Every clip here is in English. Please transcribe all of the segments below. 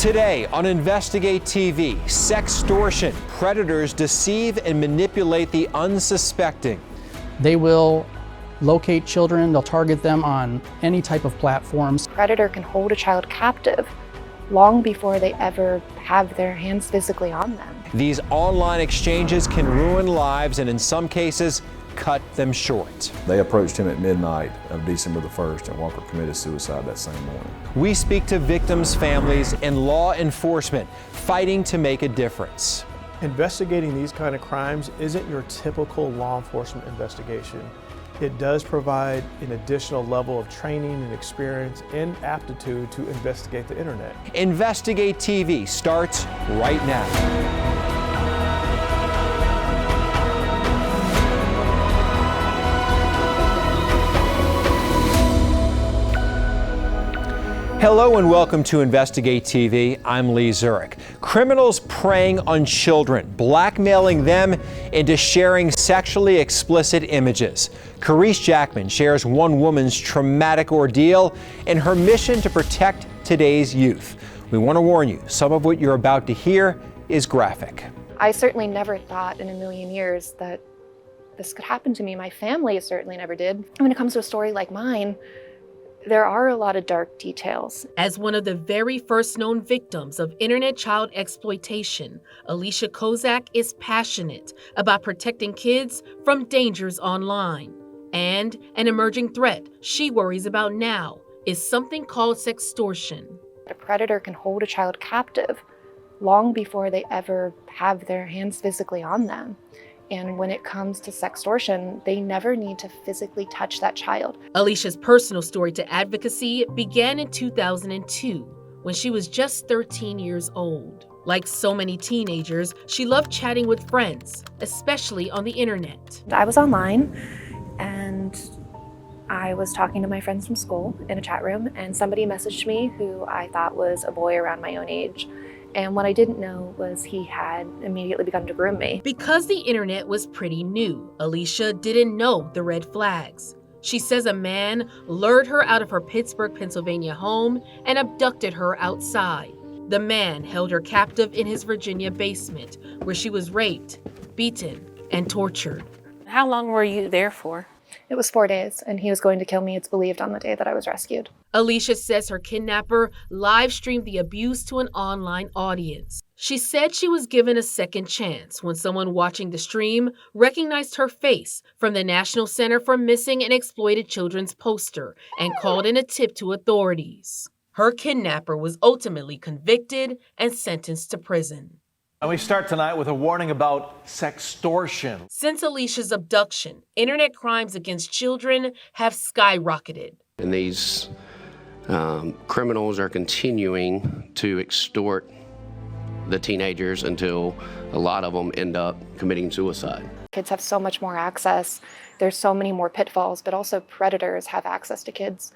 Today on Investigate TV, sextortion. Predators deceive and manipulate the unsuspecting. They will locate children, they'll target them on any type of platforms. Predator can hold a child captive long before they ever have their hands physically on them. These online exchanges can ruin lives and in some cases, cut them short. They approached him at midnight of December the 1st and Walker committed suicide that same morning. We speak to victims' families and law enforcement fighting to make a difference. Investigating these kind of crimes isn't your typical law enforcement investigation. It does provide an additional level of training and experience and aptitude to investigate the internet. Investigate TV starts right now. Hello and welcome to Investigate TV. I'm Lee Zurich. Criminals preying on children, blackmailing them into sharing sexually explicit images. Caresse Jackman shares one woman's traumatic ordeal and her mission to protect today's youth. We want to warn you, some of what you're about to hear is graphic. I certainly never thought in a million years that this could happen to me. My family certainly never did. When it comes to a story like mine, there are a lot of dark details. As one of the very first known victims of internet child exploitation, Alicia Kozak is passionate about protecting kids from dangers online. And an emerging threat she worries about now is something called sextortion. A predator can hold a child captive long before they ever have their hands physically on them. And when it comes to sextortion, they never need to physically touch that child. Alicia's personal story to advocacy began in 2002 when she was just 13 years old. Like so many teenagers, she loved chatting with friends, especially on the internet. I was online and I was talking to my friends from school in a chat room, and somebody messaged me who I thought was a boy around my own age. And what I didn't know was he had immediately begun to groom me. Because the internet was pretty new, Alicia didn't know the red flags. She says a man lured her out of her Pittsburgh, Pennsylvania home and abducted her outside. The man held her captive in his Virginia basement, where she was raped, beaten, and tortured. How long were you there for? It was 4 days, and he was going to kill me, it's believed, on the day that I was rescued. Alicia says her kidnapper live-streamed the abuse to an online audience. She said she was given a second chance when someone watching the stream recognized her face from the National Center for Missing and Exploited Children's poster and called in a tip to authorities. Her kidnapper was ultimately convicted and sentenced to prison. And we start tonight with a warning about sextortion. Since Alicia's abduction, internet crimes against children have skyrocketed. And these criminals are continuing to extort the teenagers until a lot of them end up committing suicide. Kids have so much more access. There's so many more pitfalls, but also predators have access to kids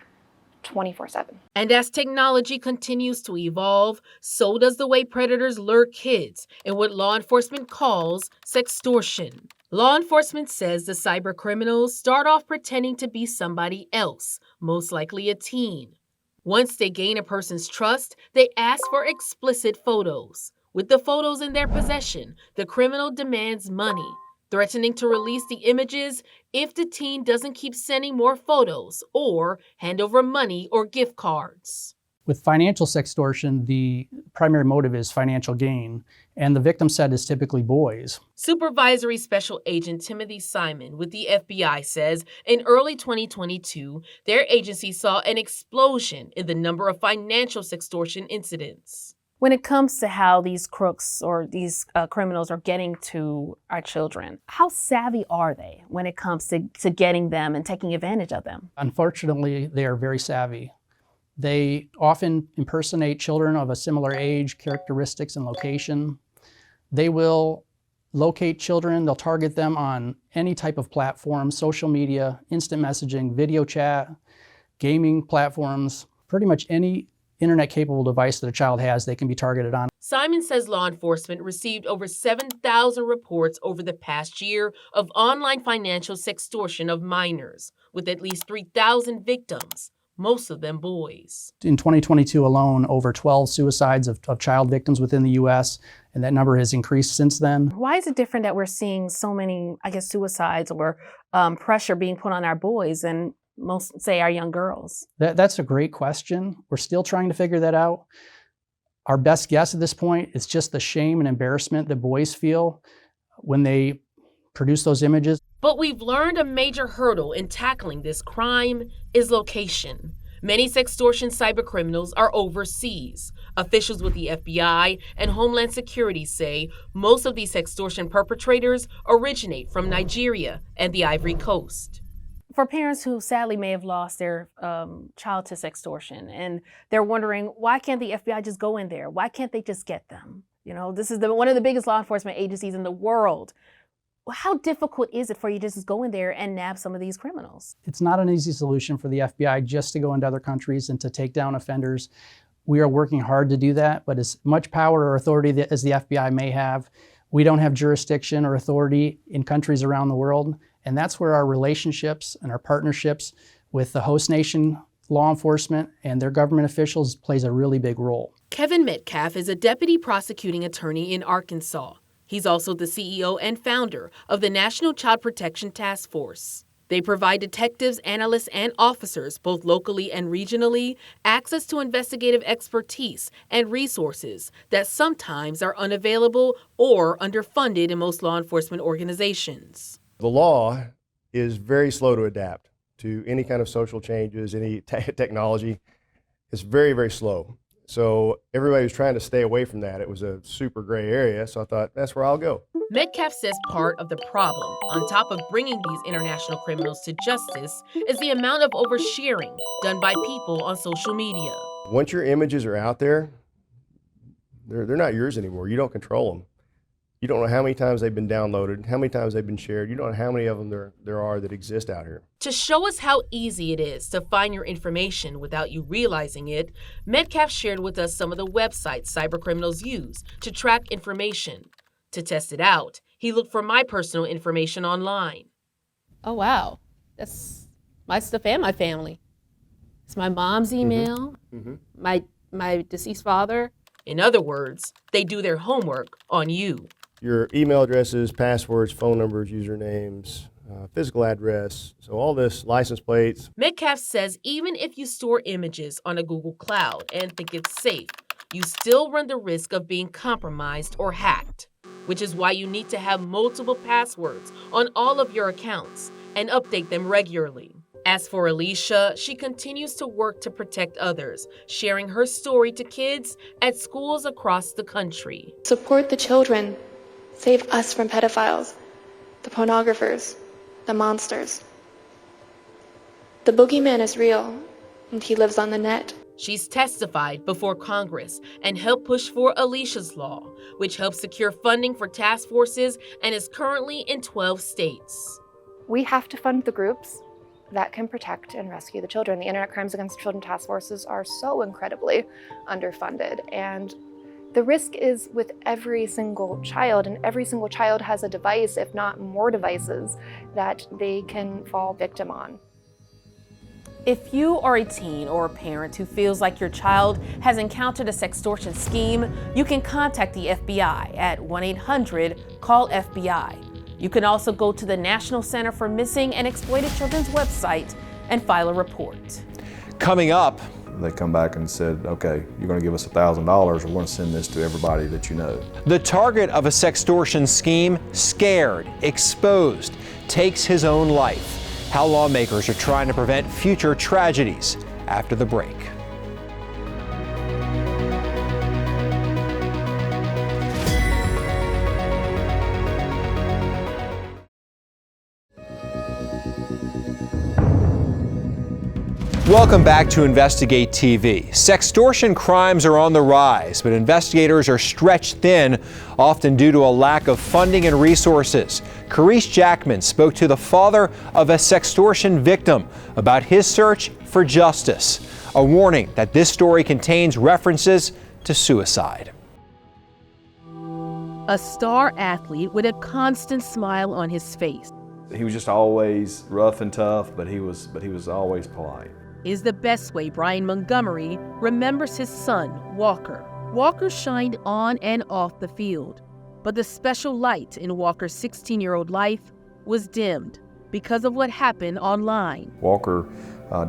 24/7. And as technology continues to evolve, so does the way predators lure kids in what law enforcement calls sextortion. Law enforcement says the cyber criminals start off pretending to be somebody else, most likely a teen. Once they gain a person's trust, they ask for explicit photos. With the photos in their possession, the criminal demands money, threatening to release the images if the teen doesn't keep sending more photos or hand over money or gift cards. With financial sextortion, the primary motive is financial gain, and the victim set is typically boys. Supervisory Special Agent Timothy Simon with the FBI says in early 2022, their agency saw an explosion in the number of financial sextortion incidents. When it comes to how these crooks or these criminals are getting to our children, how savvy are they when it comes to getting them and taking advantage of them? Unfortunately, they are very savvy. They often impersonate children of a similar age, characteristics, and location. They will locate children, they'll target them on any type of platform, social media, instant messaging, video chat, gaming platforms, pretty much any internet-capable device that a child has, they can be targeted on. Simon says law enforcement received over 7,000 reports over the past year of online financial sextortion of minors, with at least 3,000 victims, most of them boys. In 2022 alone, over 12 suicides of child victims within the U.S., and that number has increased since then. Why is it different that we're seeing so many, suicides or pressure being put on our boys and most, say, our young girls? That's a great question. We're still trying to figure that out. Our best guess at this point is just the shame and embarrassment that boys feel when they produce those images. But we've learned a major hurdle in tackling this crime is location. Many sextortion cybercriminals are overseas. Officials with the FBI and Homeland Security say most of these sextortion perpetrators originate from Nigeria and the Ivory Coast. For parents who sadly may have lost their child to sextortion, and they're wondering, why can't the FBI just go in there? Why can't they just get them? This is one of the biggest law enforcement agencies in the world. How difficult is it for you to just go in there and nab some of these criminals? It's not an easy solution for the FBI just to go into other countries and to take down offenders. We are working hard to do that, but as much power or authority as the FBI may have, we don't have jurisdiction or authority in countries around the world. And that's where our relationships and our partnerships with the host nation law enforcement and their government officials plays a really big role. Kevin Metcalf is a deputy prosecuting attorney in Arkansas. He's also the CEO and founder of the National Child Protection Task Force. They provide detectives, analysts, and officers, both locally and regionally, access to investigative expertise and resources that sometimes are unavailable or underfunded in most law enforcement organizations. The law is very slow to adapt to any kind of social changes, any technology. It's very, very slow. So everybody was trying to stay away from that. It was a super gray area, so I thought, that's where I'll go. Metcalf says part of the problem, on top of bringing these international criminals to justice, is the amount of oversharing done by people on social media. Once your images are out there, they're not yours anymore. You don't control them. You don't know how many times they've been downloaded, how many times they've been shared. You don't know how many of them there are that exist out here. To show us how easy it is to find your information without you realizing it, Metcalf shared with us some of the websites cybercriminals use to track information. To test it out, he looked for my personal information online. Oh, wow. That's my stuff and my family. It's my mom's email, my deceased father. In other words, they do their homework on you. Your email addresses, passwords, phone numbers, usernames, physical address, so all this, license plates. Metcalf says even if you store images on a Google Cloud and think it's safe, you still run the risk of being compromised or hacked, which is why you need to have multiple passwords on all of your accounts and update them regularly. As for Alicia, she continues to work to protect others, sharing her story to kids at schools across the country. Support the children. Save us from pedophiles, the pornographers, the monsters. The boogeyman is real, and he lives on the net. She's testified before Congress and helped push for Alicia's Law, which helps secure funding for task forces and is currently in 12 states. We have to fund the groups that can protect and rescue the children. The Internet Crimes Against Children task forces are so incredibly underfunded, and the risk is with every single child, and every single child has a device, if not more devices, that they can fall victim on. If you are a teen or a parent who feels like your child has encountered a sextortion scheme, you can contact the FBI at 1-800-CALL-FBI. You can also go to the National Center for Missing and Exploited Children's website and file a report. Coming up, They come back and said, okay, you're going to give us $1,000, we're going to send this to everybody that you know. the target of a sextortion scheme, scared, exposed, takes his own life. How lawmakers are trying to prevent future tragedies after the break. Welcome back to Investigate TV. Sextortion crimes are on the rise, but investigators are stretched thin, often due to a lack of funding and resources. Caresse Jackman spoke to the father of a sextortion victim about his search for justice. A warning that this story contains references to suicide. A star athlete with a constant smile on his face. He was just always rough and tough, but he was always polite. is the best way Brian Montgomery remembers his son, Walker. Walker shined on and off the field, but the special light in Walker's 16-year-old life was dimmed because of what happened online. Walker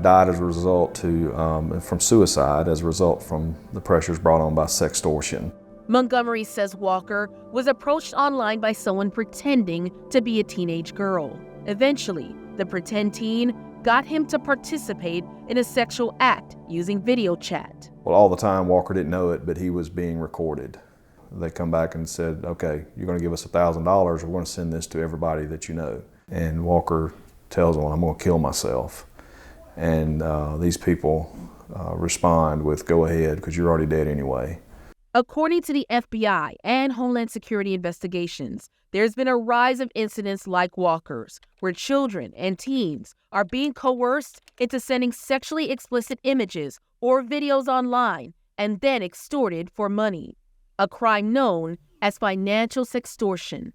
died as a result from suicide as a result from the pressures brought on by sextortion. Montgomery says Walker was approached online by someone pretending to be a teenage girl. Eventually, the pretend teen got him to participate in a sexual act using video chat. Well, all the time Walker didn't know it, but he was being recorded. They come back and said, okay, you're going to give us $1,000, we're going to send this to everybody that you know. And Walker tells them, I'm going to kill myself. And these people respond with, go ahead, because you're already dead anyway. According to the FBI and Homeland Security investigations, there's been a rise of incidents like Walker's, where children and teens are being coerced into sending sexually explicit images or videos online and then extorted for money, a crime known as financial sextortion.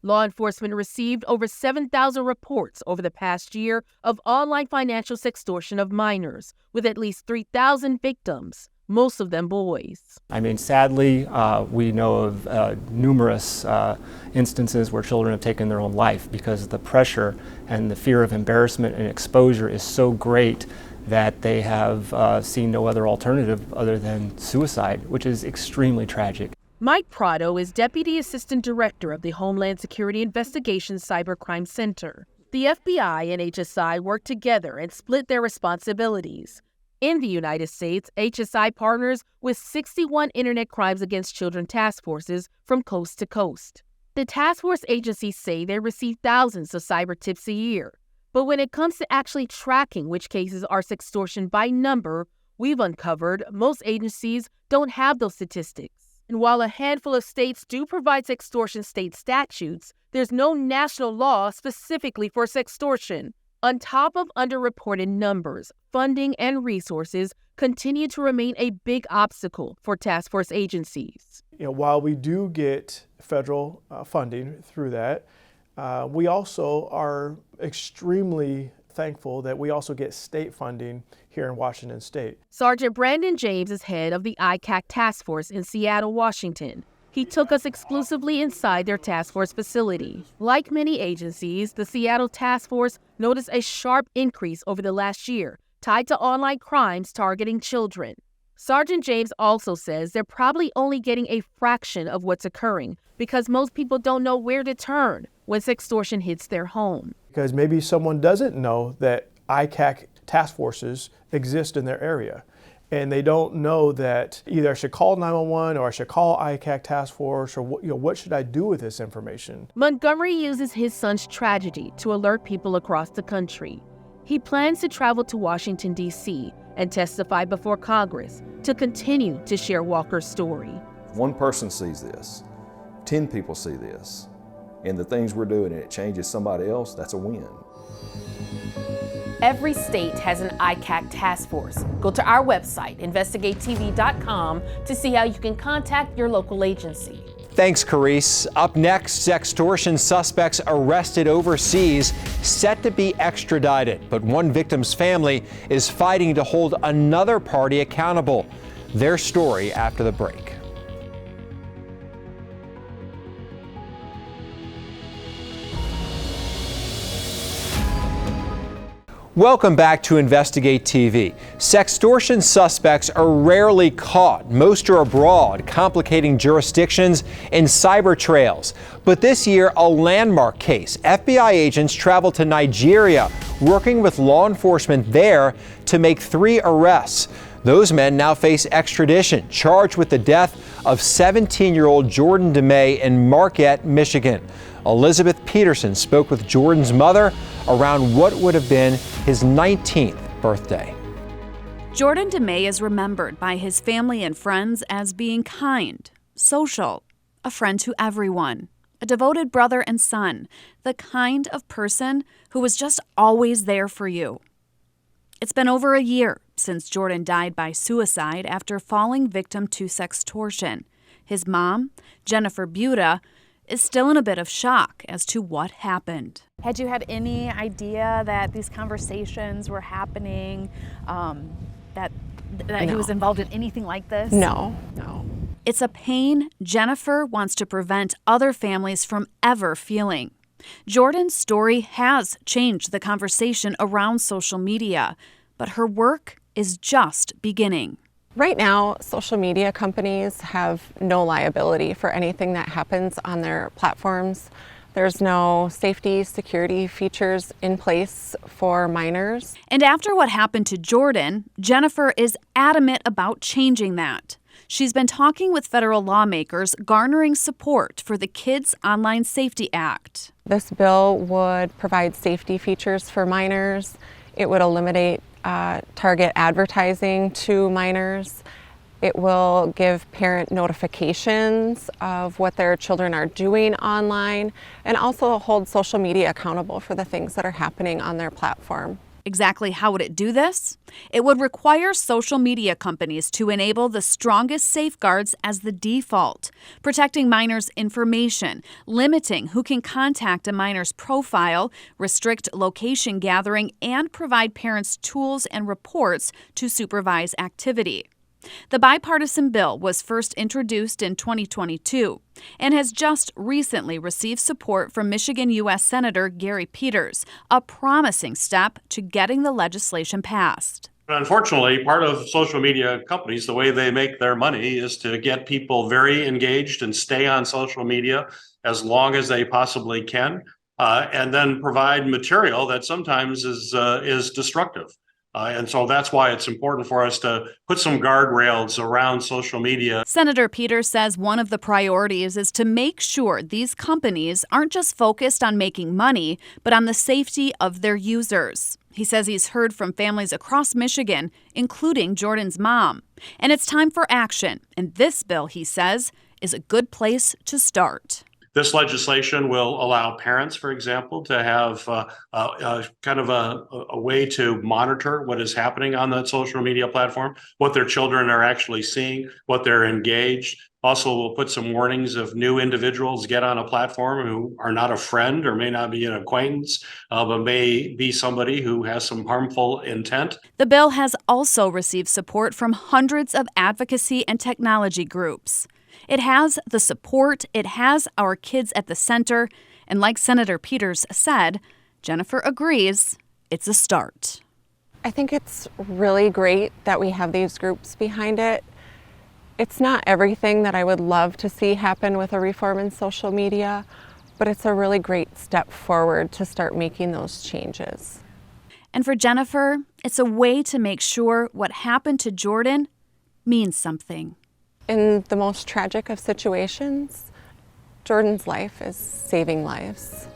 Law enforcement received over 7,000 reports over the past year of online financial sextortion of minors, with at least 3,000 victims, most of them boys. I mean, sadly, we know of numerous instances where children have taken their own life because the pressure and the fear of embarrassment and exposure is so great that they have seen no other alternative other than suicide, which is extremely tragic. Mike Prado is Deputy Assistant Director of the Homeland Security Investigations Cybercrime Center. The FBI and HSI work together and split their responsibilities. In the United States, HSI partners with 61 Internet Crimes Against Children task forces from coast to coast. The task force agencies say they receive thousands of cyber tips a year. But when it comes to actually tracking which cases are sextortion by number, we've uncovered most agencies don't have those statistics. And while a handful of states do provide sextortion state statutes, there's no national law specifically for sextortion. On top of underreported numbers, funding and resources continue to remain a big obstacle for task force agencies. While we do get federal funding through that, we also are extremely thankful that we also get state funding here in Washington State. Sergeant Brandon James is head of the ICAC task force in Seattle, Washington. He took us exclusively inside their task force facility. Like many agencies, the Seattle task force noticed a sharp increase over the last year, tied to online crimes targeting children. Sergeant James also says they're probably only getting a fraction of what's occurring because most people don't know where to turn when sextortion hits their home. Because maybe someone doesn't know that ICAC task forces exist in their area. And they don't know that either I should call 911 or I should call ICAC task force or what should I do with this information? Montgomery uses his son's tragedy to alert people across the country. He plans to travel to Washington, D.C. and testify before Congress to continue to share Walker's story. If one person sees this, 10 people see this, and the things we're doing and it changes somebody else, that's a win. Every state has an ICAC task force. Go to our website, InvestigateTV.com, to see how you can contact your local agency. Thanks, Caresse. Up next, sextortion suspects arrested overseas set to be extradited. But one victim's family is fighting to hold another party accountable. Their story after the break. Welcome back to Investigate TV. Sextortion suspects are rarely caught. Most are abroad, complicating jurisdictions and cyber trails. But this year, a landmark case. FBI agents traveled to Nigeria, working with law enforcement there to make 3 arrests. Those men now face extradition, charged with the death of 17-year-old Jordan DeMay in Marquette, Michigan. Elizabeth Peterson spoke with Jordan's mother around what would have been his 19th birthday. Jordan DeMay is remembered by his family and friends as being kind, social, a friend to everyone, a devoted brother and son, the kind of person who was just always there for you. It's been over a year since Jordan died by suicide after falling victim to sextortion. His mom, Jennifer Buda, is still in a bit of shock as to what happened. Had you had any idea that these conversations were happening, that he was involved in anything like this? No. It's a pain Jennifer wants to prevent other families from ever feeling. Jordan's story has changed the conversation around social media, but her work is just beginning. Right now, social media companies have no liability for anything that happens on their platforms. There's no safety, security features in place for minors. And after what happened to Jordan, Jennifer is adamant about changing that. She's been talking with federal lawmakers, garnering support for the Kids Online Safety Act. This bill would provide safety features for minors. It would eliminate target advertising to minors. It will give parent notifications of what their children are doing online, and also hold social media accountable for the things that are happening on their platform. Exactly how would it do this? It would require social media companies to enable the strongest safeguards as the default, protecting minors' information, limiting who can contact a minor's profile, restrict location gathering, and provide parents tools and reports to supervise activity. The bipartisan bill was first introduced in 2022 and has just recently received support from Michigan U.S. Senator Gary Peters, a promising step to getting the legislation passed. Unfortunately, part of social media companies, the way they make their money is to get people very engaged and stay on social media as long as they possibly can, and then provide material that sometimes is destructive. And so that's why it's important for us to put some guardrails around social media. Senator Peters says one of the priorities is to make sure these companies aren't just focused on making money, but on the safety of their users. He says he's heard from families across Michigan, including Jordan's mom. And it's time for action. And this bill, he says, is a good place to start. This legislation will allow parents, for example, to have kind of a way to monitor what is happening on that social media platform, what their children are actually seeing, what they're engaged. Also, we'll put some warnings if new individuals get on a platform who are not a friend or may not be an acquaintance, but may be somebody who has some harmful intent. The bill has also received support from hundreds of advocacy and technology groups. It has the support, it has our kids at the center, and like Senator Peters said, Jennifer agrees it's a start. I think it's really great that we have these groups behind it. It's not everything that I would love to see happen with a reform in social media, but it's a really great step forward to start making those changes. And for Jennifer, it's a way to make sure what happened to Jordan means something. In the most tragic of situations, Jordan's life is saving lives.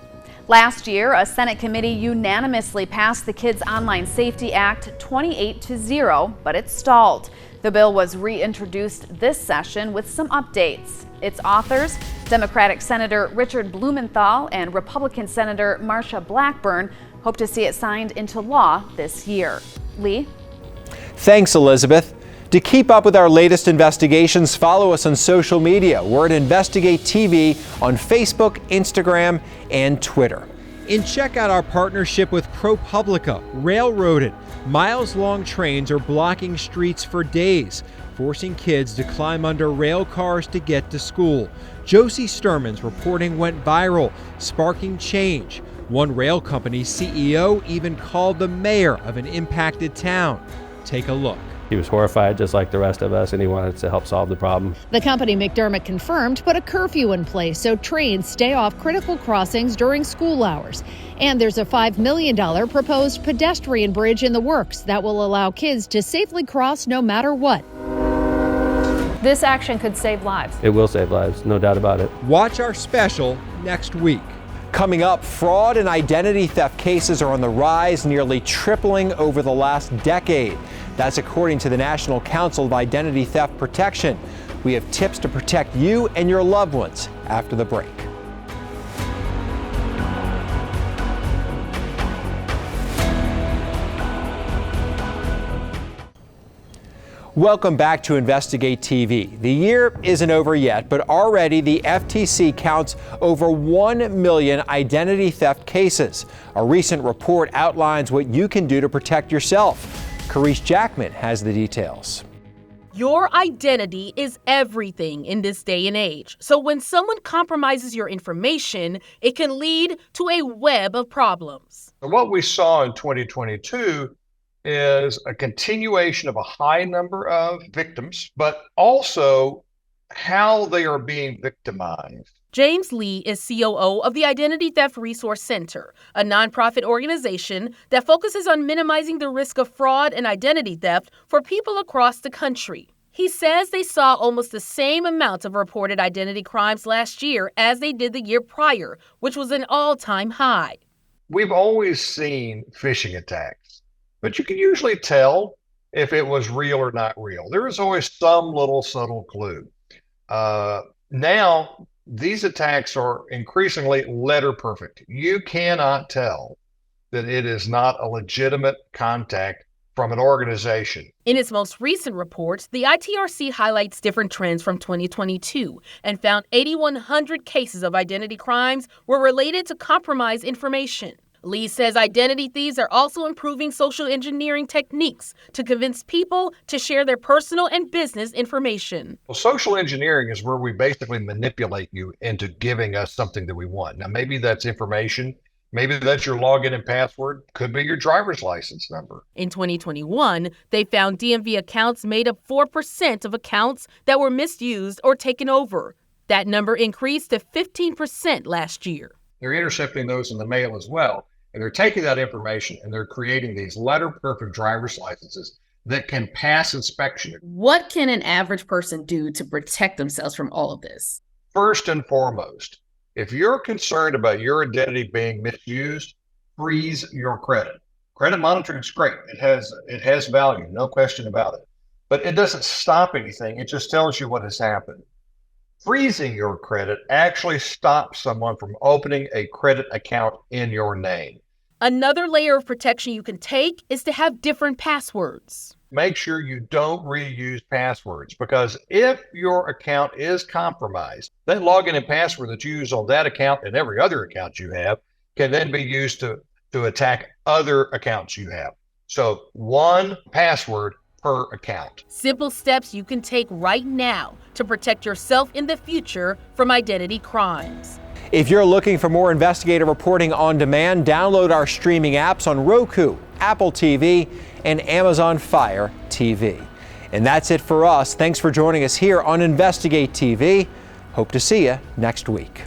Last year, a Senate committee unanimously passed the Kids Online Safety Act 28-0, but it stalled. The bill was reintroduced this session with some updates. Its authors, Democratic Senator Richard Blumenthal and Republican Senator Marsha Blackburn, hope to see it signed into law this year. Lee? Thanks, Elizabeth. To keep up with our latest investigations, follow us on social media. We're at InvestigateTV on Facebook, Instagram, and Twitter. And check out our partnership with ProPublica. Railroaded. Miles-long trains are blocking streets for days, forcing kids to climb under rail cars to get to school. Josie Sturman's reporting went viral, sparking change. One rail company's CEO even called the mayor of an impacted town. Take a look. He was horrified, just like the rest of us, and he wanted to help solve the problem. The company, McDermott confirmed, put a curfew in place so trains stay off critical crossings during school hours. And there's a $5 million proposed pedestrian bridge in the works that will allow kids to safely cross no matter what. This action could save lives. It will save lives, no doubt about it. Watch our special next week. Coming up, fraud and identity theft cases are on the rise, nearly tripling over the last decade. That's according to the National Council of Identity Theft Protection. We have tips to protect you and your loved ones after the break. Welcome back to Investigate TV. The year isn't over yet, but already the FTC counts over 1 million identity theft cases. A recent report outlines what you can do to protect yourself. Caresse Jackman has the details. Your identity is everything in this day and age. So when someone compromises your information, it can lead to a web of problems. What we saw in 2022 is a continuation of a high number of victims, but also how they are being victimized. James Lee is COO of the Identity Theft Resource Center, a nonprofit organization that focuses on minimizing the risk of fraud and identity theft for people across the country. He says they saw almost the same amount of reported identity crimes last year as they did the year prior, which was an all-time high. We've always seen phishing attacks, but you can usually tell if it was real or not real. There is always some little subtle clue. Now, these attacks are increasingly letter perfect. You cannot tell that it is not a legitimate contact from an organization. In its most recent report, the ITRC highlights different trends from 2022 and found 8,100 cases of identity crimes were related to compromised information. Lee says identity thieves are also improving social engineering techniques to convince people to share their personal and business information. Well, social engineering is where we basically manipulate you into giving us something that we want. Now, maybe that's information. Maybe that's your login and password. Could be your driver's license number. In 2021, they found DMV accounts made up 4% of accounts that were misused or taken over. That number increased to 15% last year. They're intercepting those in the mail as well. And they're taking that information and they're creating these letter-perfect driver's licenses that can pass inspection. What can an average person do to protect themselves from all of this? First and foremost, if you're concerned about your identity being misused, freeze your credit. Credit monitoring is great. It has value, no question about it. But it doesn't stop anything. It just tells you what has happened. Freezing your credit actually stops someone from opening a credit account in your name. Another layer of protection you can take is to have different passwords. Make sure you don't reuse passwords, because if your account is compromised, that login and password that you use on that account and every other account you have can then be used to attack other accounts you have. So one password per account. Simple steps you can take right now to protect yourself in the future from identity crimes. If you're looking for more investigative reporting on demand, download our streaming apps on Roku, Apple TV, and Amazon Fire TV. And that's it for us. Thanks for joining us here on Investigate TV. Hope to see you next week.